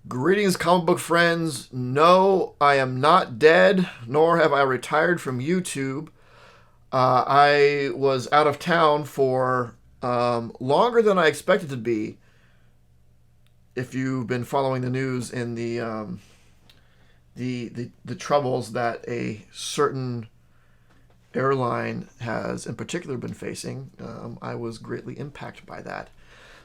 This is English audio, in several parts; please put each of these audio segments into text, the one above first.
Greetings, comic book friends. No, I am not dead, nor have I retired from YouTube. I was out of town for longer than I expected to be. If you've been following the news and the troubles that a certain airline has in particular been facing, I was greatly impacted by that.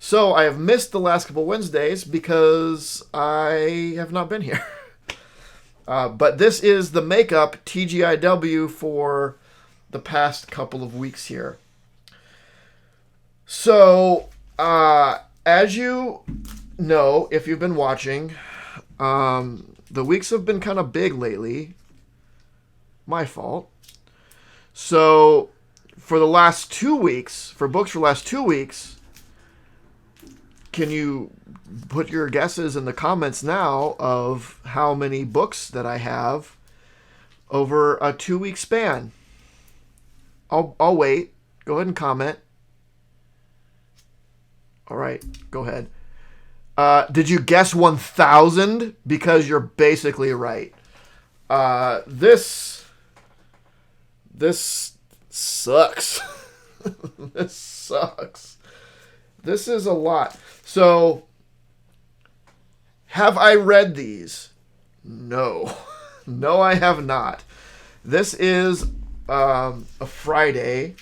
So I have missed the last couple Wednesdays because I have not been here. But this is the makeup TGIW for the past couple of weeks here. So, as you know, if you've been watching, the weeks have been kind of big lately. My fault. So, for the last 2 weeks, for books for the last 2 weeks, can you put your guesses in the comments now of how many books that I have over a 2 week span? I'll wait. Go ahead and comment. All right, go ahead. Did you guess 1,000? Because you're basically right. This sucks. This sucks. This is a lot. So, have I read these? No. No, I have not. This is a Friday,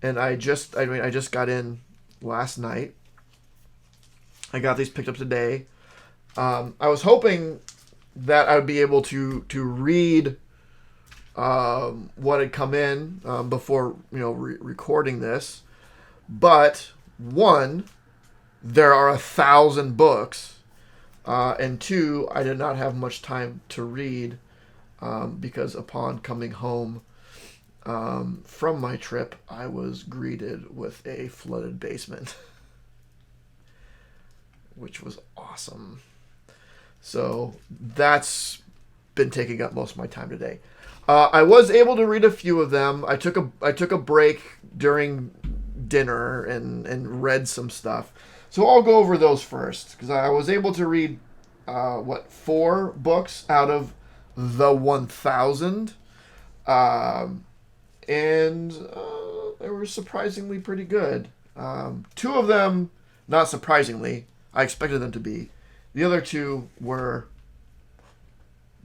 and I just got in last night. I got these picked up today. I was hoping that I would be able to read what had come in before recording this, but one, there are 1,000 books, and two, I did not have much time to read because upon coming home from my trip, I was greeted with a flooded basement, which was awesome. So that's been taking up most of my time today. I was able to read a few of them. I took a break during dinner and read some stuff. So I'll go over those first because I was able to read 4 books out of the 1,000, and they were surprisingly pretty good. 2 of them, not surprisingly, I expected them to be. The other 2 were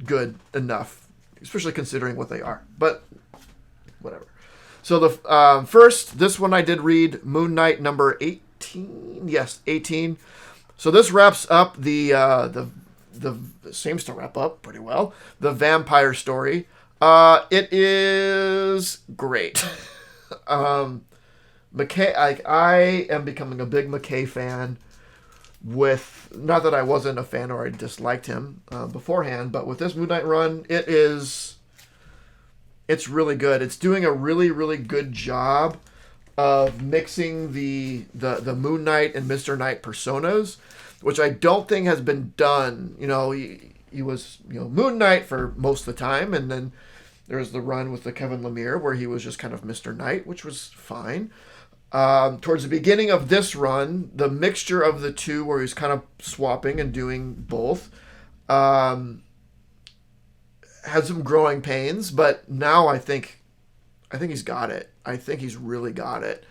good enough, especially considering what they are. But whatever. So the first, this one I did read, Moon Knight number 18. Yes, 18. So this wraps up the seems to wrap up pretty well the vampire story. It is great. McKay, I am becoming a big McKay fan. With not that I wasn't a fan or I disliked him beforehand, but with this Moon Knight run, it's really good. It's doing a really, really good job of mixing the Moon Knight and Mr. Knight personas, which I don't think has been done. He was Moon Knight for most of the time, and then there's the run with the Kevin Lemire where he was just kind of Mr. Knight, which was fine. Towards the beginning of this run, the mixture of the two, where he's kind of swapping and doing both, had some growing pains. But now I think he's got it. I think he's really got it.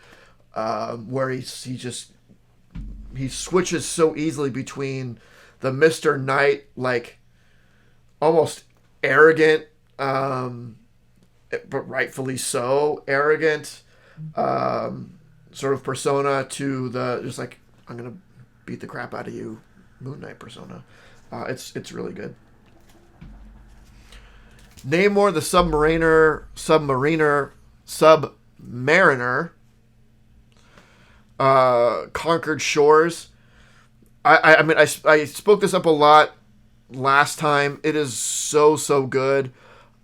Where he switches so easily between the Mr. Knight, like almost arrogant, but rightfully so arrogant. Sort of persona to the just like I'm gonna beat the crap out of you, Moon Knight persona. It's really good. Namor the Submariner conquered shores. I mean I spoke this up a lot last time. It is so good.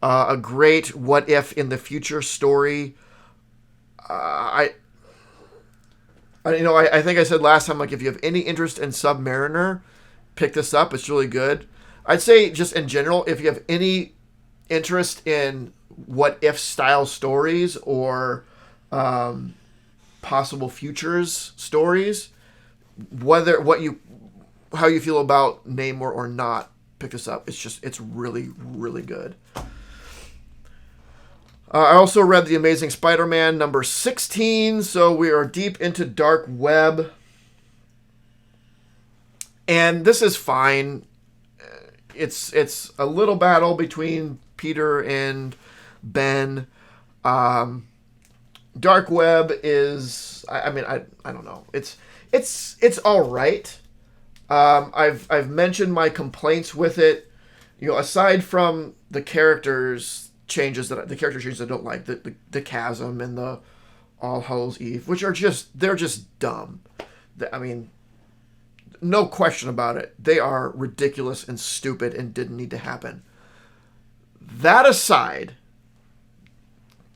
A great what if in the future story. I think I said last time, like, if you have any interest in Submariner, pick this up. It's really good. I'd say just in general, if you have any interest in what if style stories or possible futures stories, how you feel about Namor or not, pick this up. It's really, really good. I also read The Amazing Spider-Man number 16, so we are deep into Dark Web. And this is fine. It's a little battle between Peter and Ben. Dark Web is, I don't know. It's all right. I've mentioned my complaints with it. Aside from the character changes that I don't like, the chasm and the All Hallows Eve, which are they're just dumb. No question about it. They are ridiculous and stupid and didn't need to happen. That aside,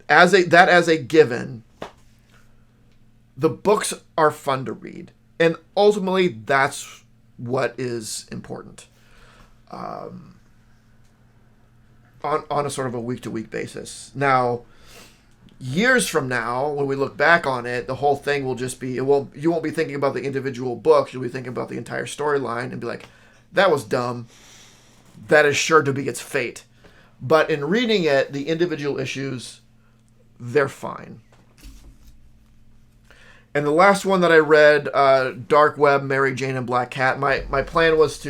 as a given, the books are fun to read, and ultimately that's what is important. On a sort of a week-to-week basis. Now, years from now, when we look back on it, the whole thing will just be, you won't be thinking about the individual books, you'll be thinking about the entire storyline and be like, that was dumb. That is sure to be its fate. But in reading it, the individual issues, they're fine. And the last one that I read, Dark Web, Mary Jane, and Black Cat, my plan was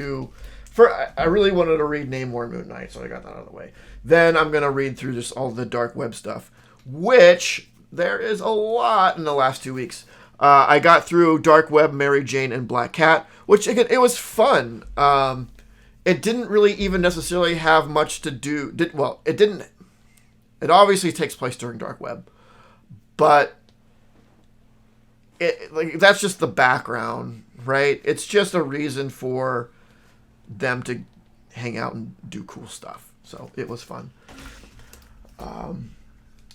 I really wanted to read Namor and Moon Knight, so I got that out of the way. Then I'm going to read through just all the Dark Web stuff, which there is a lot in the last 2 weeks. I got through Dark Web, Mary Jane, and Black Cat, which, again, it was fun. It didn't really even necessarily have much to do... It didn't... It obviously takes place during Dark Web, but that's just the background, right? It's just a reason for them to hang out and do cool stuff. So it was fun.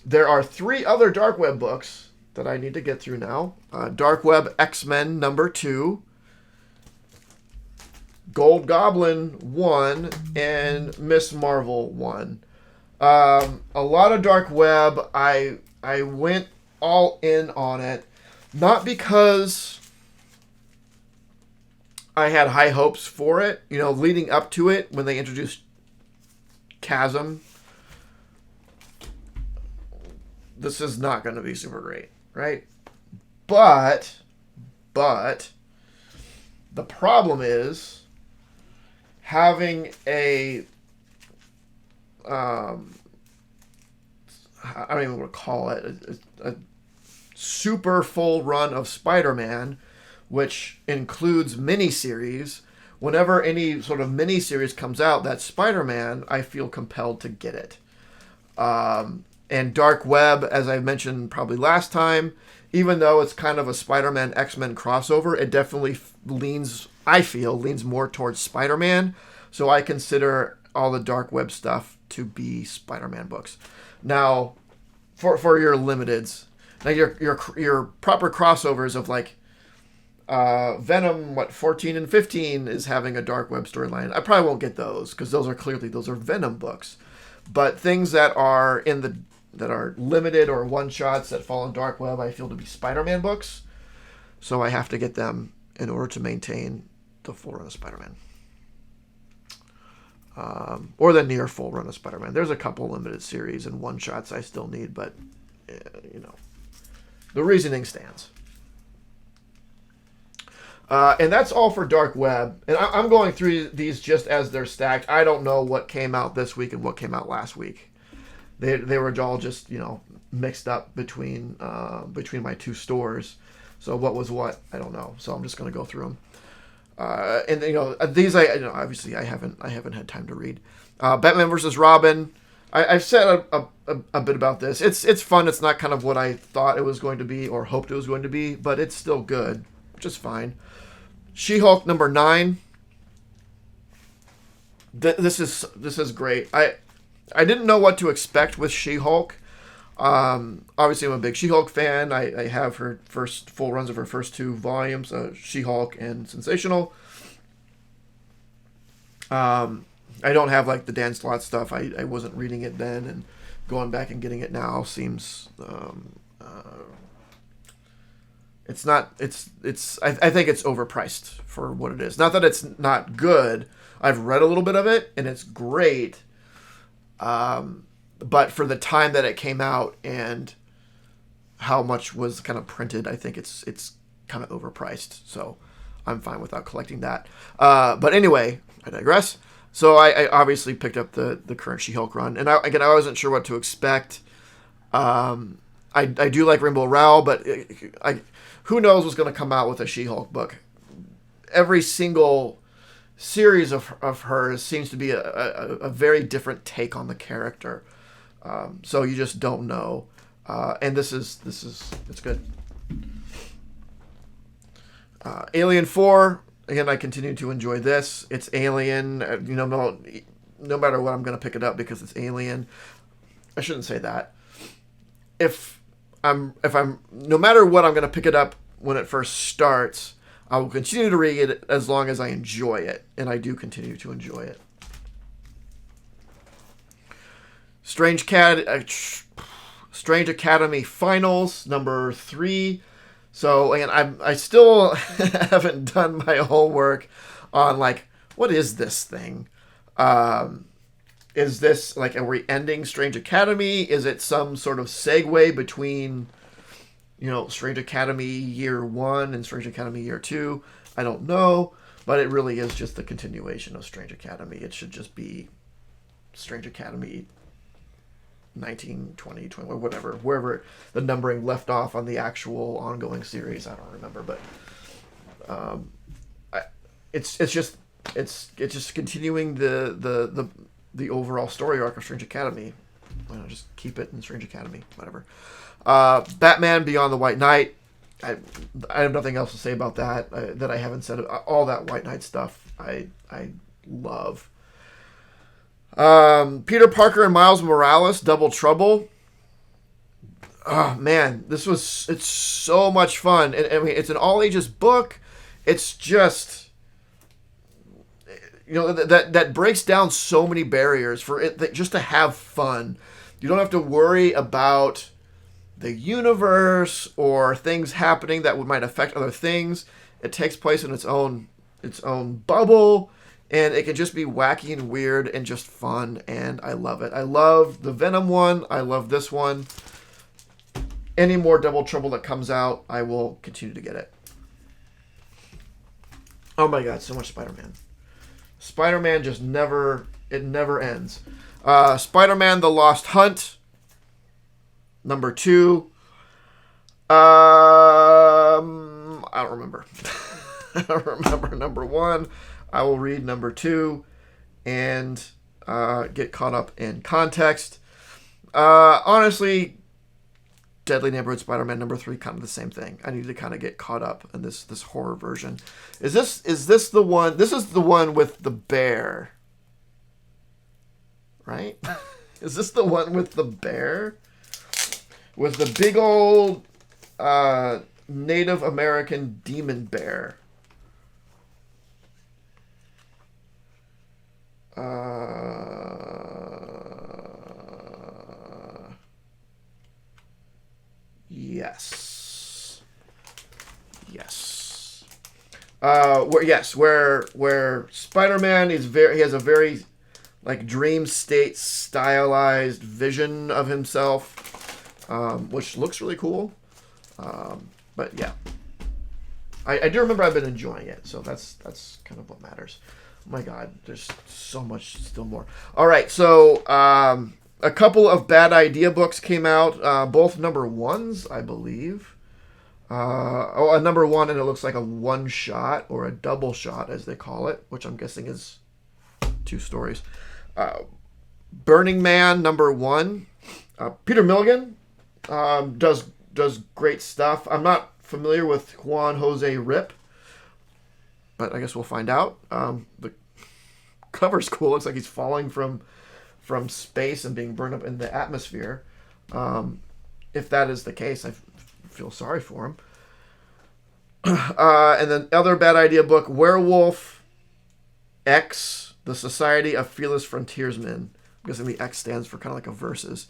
There are 3 other Dark Web books that I need to get through now. Dark Web X-Men number 2, Gold Goblin 1, and Miss Marvel 1. A lot of Dark Web. I went all in on it, not because I had high hopes for it. Leading up to it, when they introduced Chasm, this is not going to be super great, right? But the problem is having I don't even want to call it a super full run of Spider-Man, which includes miniseries. Whenever any sort of miniseries comes out that's Spider-Man, I feel compelled to get it. And Dark Web, as I mentioned probably last time, even though it's kind of a Spider-Man X-Men crossover, it definitely leans more towards Spider-Man. So I consider all the Dark Web stuff to be Spider-Man books. Now, for your limiteds, now your proper crossovers of like Venom, 14 and 15 is having a Dark Web storyline. I probably won't get those because those are Venom books. But things that are limited or one shots that fall in Dark Web, I feel to be Spider-Man books. So I have to get them in order to maintain the full run of Spider-Man. Or the near full run of Spider-Man. There's a couple limited series and one shots I still need, but the reasoning stands. And that's all for Dark Web. And I'm going through these just as they're stacked. I don't know what came out this week and what came out last week. They were all just mixed up between my 2 stores. So what was what, I don't know. So I'm just going to go through them. And these obviously I haven't had time to read. Batman vs. Robin. I've said a bit about this. It's fun. It's not kind of what I thought it was going to be or hoped it was going to be, but it's still good, which is fine. She-Hulk number 9. This is great. I didn't know what to expect with She-Hulk. Obviously, I'm a big She-Hulk fan. I have her first full runs of her first 2 volumes, She-Hulk and Sensational. I don't have like the Dan Slott stuff. I wasn't reading it then, and going back and getting it now seems It's not. It's. I think it's overpriced for what it is. Not that it's not good. I've read a little bit of it and it's great. But for the time that it came out and how much was kind of printed, I think it's kind of overpriced. So I'm fine without collecting that. But anyway, I digress. So I obviously picked up the current She-Hulk run, and I wasn't sure what to expect. I do like Rainbow Rowell, but who knows what's going to come out with a She-Hulk book. Every single series of hers seems to be a very different take on the character. So you just don't know. And this is it's good. Alien 4, again, I continue to enjoy this. It's Alien, no matter what, I'm going to pick it up because it's Alien. I shouldn't say that. If I'm no matter what, I'm going to pick it up when it first starts. I will continue to read it as long as I enjoy it, and I do continue to enjoy it. Strange Academy Finals number 3. So, and I still haven't done my homework on like, what is this thing? Is this like, are we ending Strange Academy? Is it some sort of segue between, Strange Academy Year 1 and Strange Academy Year 2? I don't know, but it really is just the continuation of Strange Academy. It should just be Strange Academy 19, 20, 20, or whatever, wherever the numbering left off on the actual ongoing series. I don't remember, but it's just continuing the overall story arc of Strange Academy. Just keep it in Strange Academy, whatever. Batman Beyond the White Knight. I have nothing else to say about that that I haven't said. All that White Knight stuff I love. Peter Parker and Miles Morales, Double Trouble. Oh man, it's so much fun. And I mean, it's an all ages book. It's just, that breaks down so many barriers for it just to have fun. You don't have to worry about the universe or things happening that might affect other things. It takes place in its own bubble. And it can just be wacky and weird and just fun, and I love it. I love the Venom one. I love this one. Any more Double Trouble that comes out, I will continue to get it. Oh my god, so much Spider-Man. Spider-Man just never ends. Spider-Man The Lost Hunt, number 2. I don't remember. I don't remember number 1. I will read number 2 and get caught up in context. Honestly, Deadly Neighborhood Spider-Man number 3, kind of the same thing. I need to kind of get caught up in this horror version. Is this the one? This is the one with the bear, right? Is this the one with the bear? With the big old Native American demon bear. Yes. Where Spider-Man is he has a very like dream state stylized vision of himself, which looks really cool. But yeah, I do remember I've been enjoying it, so that's kind of what matters. Oh my god, there's so much still more. All right, so a couple of Bad Idea books came out, both number 1s, I believe. A number 1, and it looks like a one shot or a double shot, as they call it, which I'm guessing is 2 stories. Burning Man number 1. Peter Milligan does great stuff. I'm not familiar with Juan Jose Rip, but I guess we'll find out. The cover's cool. Looks like he's falling from space and being burned up in the atmosphere. If that is the case, I feel sorry for him. And then other Bad Idea book, Werewolf X, The Society of Fearless Frontiersmen. I'm guessing the X stands for kind of like a versus.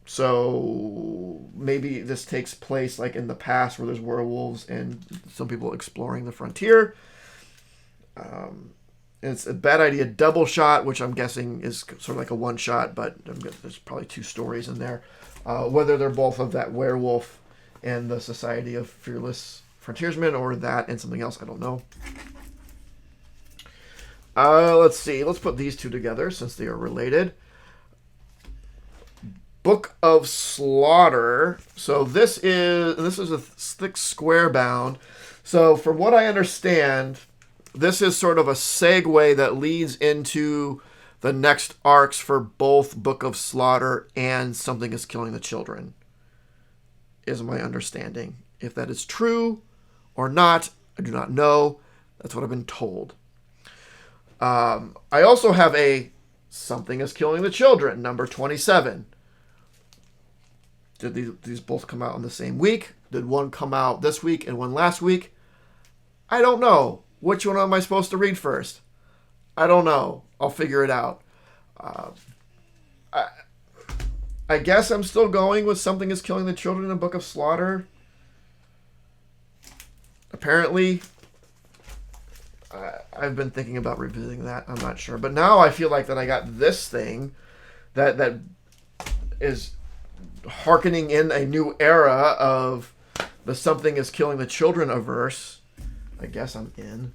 So maybe this takes place like in the past where there's werewolves and some people exploring the frontier. It's a bad idea double shot, which I'm guessing is sort of like a one shot, but there's probably two stories in there. Whether they're both of that werewolf and the Society of Fearless Frontiersmen or that and something else, I don't know. Let's see. Let's put these two together since they are related. Book of Slaughter. So this is a thick square bound. So from what I understand, this is sort of a segue that leads into the next arcs for both Book of Slaughter and Something is Killing the Children, is my understanding. If that is true or not, I do not know. That's what I've been told. I also have a Something is Killing the Children, number 27. Did these both come out on the same week? Did one come out this week and one last week? I don't know. Which one am I supposed to read first? I don't know. I'll figure it out. I guess I'm still going with Something is Killing the Children in Book of Slaughter. Apparently, I've been thinking about revisiting that. I'm not sure. But now I feel like that I got this thing that is hearkening in a new era of the Something is Killing the Children averse. I guess I'm in.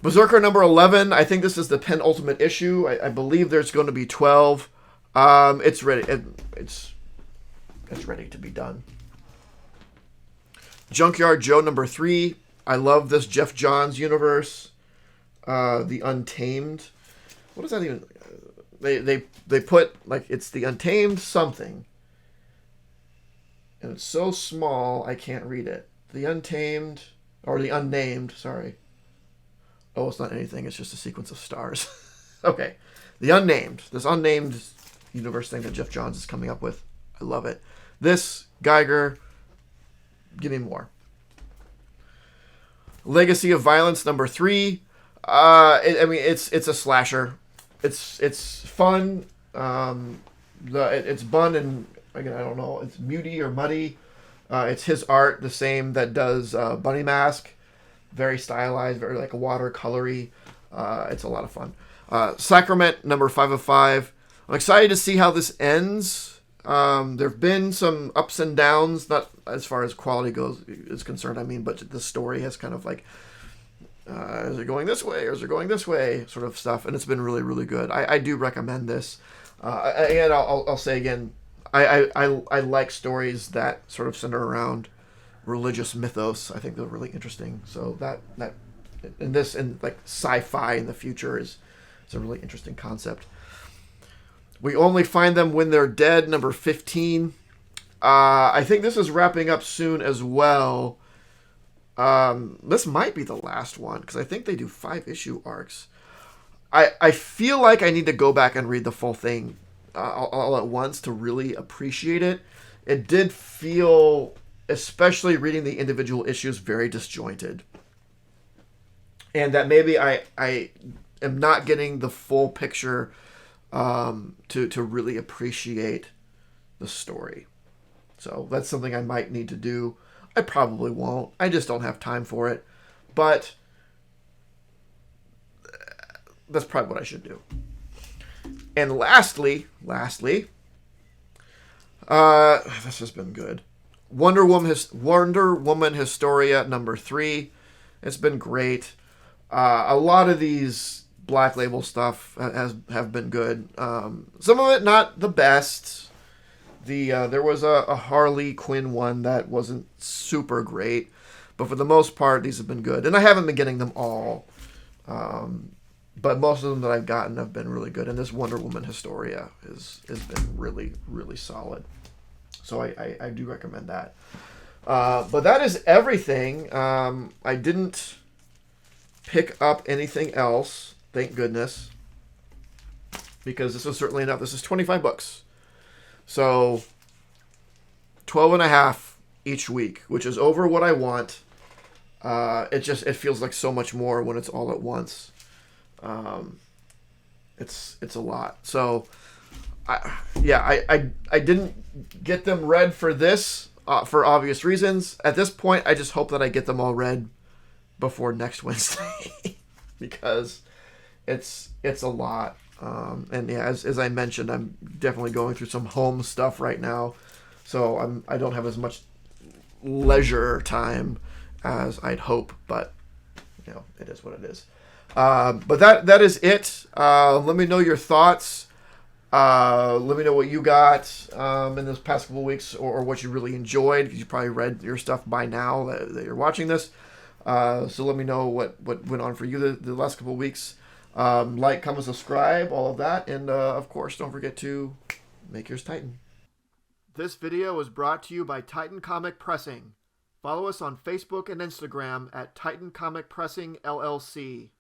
Berserker number 11. I think this is the penultimate issue. I believe there's going to be 12. It's ready. It's ready to be done. Junkyard Joe number 3. I love this Jeff Johns universe. The Untamed. What does that even? They put like it's the Untamed something, and it's so small I can't read it. The Untamed, or the Unnamed, sorry. Oh, it's not anything. It's just a sequence of stars. Okay. The Unnamed. This Unnamed universe thing that Jeff Johns is coming up with. I love it. This, Geiger, give me more. Legacy of Violence, number 3. It's a slasher. It's fun. It's Bun and, again, I don't know, it's Muty or Muddy. It's his art, the same that does Bunny Mask. Very stylized, very like watercolory. It's a lot of fun. Sacrament, number 5 of 5. I'm excited to see how this ends. There have been some ups and downs, not as far as quality is concerned, but the story has kind of like, is it going this way or is it going this way sort of stuff. And it's been really, really good. I do recommend this. I'll say again, I like stories that sort of center around religious mythos. I think they're really interesting. So that and this and like sci-fi in the future is a really interesting concept. We Only Find Them When They're Dead, number 15. I think this is wrapping up soon as well. This might be the last one because I think they do 5-issue arcs. I feel like I need to go back and read the full thing all at once to really appreciate it. It did feel, especially reading the individual issues, very disjointed. And that maybe I am not getting the full picture to really appreciate the story. So that's something I might need to do. I probably won't. I just don't have time for it. But that's probably what I should do. And lastly, this has been good. Wonder Woman Historia number 3. It's been great. A lot of these Black Label stuff have been good. Some of it not the best. There was a Harley Quinn one that wasn't super great, but for the most part, these have been good. And I haven't been getting them all, but most of them that I've gotten have been really good. And this Wonder Woman Historia has been really, really solid. So I do recommend that. But that is everything. I didn't pick up anything else, thank goodness, because this was certainly enough. This is 25 books. So 12 and a half each week, which is over what I want. It feels like so much more when it's all at once. It's a lot. So I didn't get them read for this for obvious reasons. At this point, I just hope that I get them all read before next Wednesday because it's a lot. And yeah, as I mentioned, I'm definitely going through some home stuff right now, so I don't have as much leisure time as I'd hope, but it is what it is. But that is it. Let me know your thoughts. Let me know what you got in this past couple of weeks, or what you really enjoyed, because you probably read your stuff by now that you're watching this. So let me know what went on for you the last couple of weeks. Like, comment, subscribe, all of that. And of course, don't forget to make yours Titan. This video was brought to you by Titan Comic Pressing. Follow us on Facebook and Instagram at Titan Comic Pressing LLC.